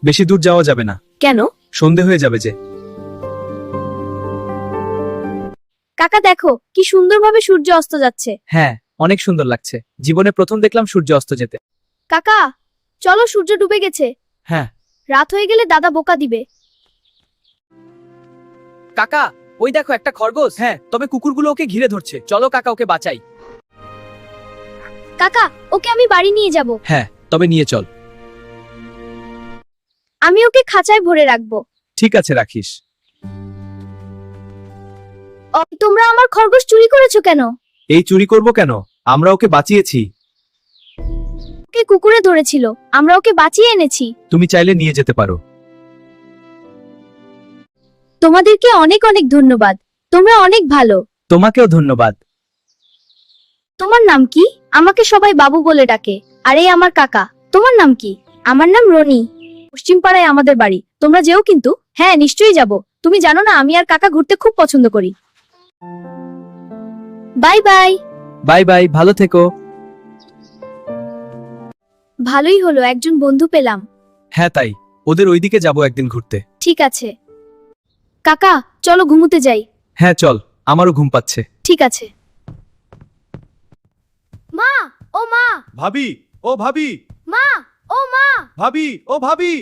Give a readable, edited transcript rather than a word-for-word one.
বেশি দূর যাওয়া যাবে না, কেন? সন্ধে হয়ে যাবে যে। কাকা দেখো কি সুন্দরভাবে সূর্য অস্ত যাচ্ছে। হ্যাঁ, অনেক সুন্দর লাগছে। জীবনে প্রথম দেখলাম সূর্য অস্ত যেতে। কাকা চলো, সূর্য ডুবে গেছে। হ্যাঁ। রাত হয়ে গেলে দাদা বোকা দিবে। কাকা, ওই দেখো একটা খরগোশ। হ্যাঁ, তবে কুকুরগুলো ওকে ঘিরে ধরছে। চলো কাকা, ওকে বাঁচাই। কাকা ওকে আমি বাড়ি নিয়ে যাব। হ্যাঁ, তবে নিয়ে চল। আমি ওকে খাঁচায় ভরে রাখবো। ঠিক আছে, রাখিস। তোমরা আমার খরগোশ চুরি করেছো কেন? এই চুরি করব কেন? আমরা ওকে বাঁচিয়েছি। ওকে কুকুরে ধরেছিল, আমরা ওকে বাঁচিয়ে এনেছি। তুমি চাইলে নিয়ে যেতে পারো। তোমাদেরকে অনেক অনেক ধন্যবাদ, তোমরা অনেক ভালো। তোমাকেও ধন্যবাদ। তোমার নাম কি? আমাকে সবাই বাবু বলে ডাকে। আরে আমার কাকা। তোমার নাম কি? আমার নাম রনি। পশ্চিম পাড়ায় আমাদের বাড়ি। তোমরা যেও কিন্তু। হ্যাঁ, নিশ্চয়ই যাব। তুমি জানো না আমি আর কাকা ঘুরতে খুব পছন্দ করি। Bye bye. বাই বাই, ভালো থেকো। ভালোই হলো, একজন বন্ধু পেলাম। হ্যাঁ তাই, ওদের ওইদিকে যাব একদিন ঘুরতে। ঠিক আছে কাকা, চলো ঘুমোতে যাই। হ্যাঁ চল, আমারও ঘুম পাচ্ছে। ঠিক আছে। মা, ও মা, ভাবি, ও ভাবি, মা, ও মা। ভাবি, ও ভাবি।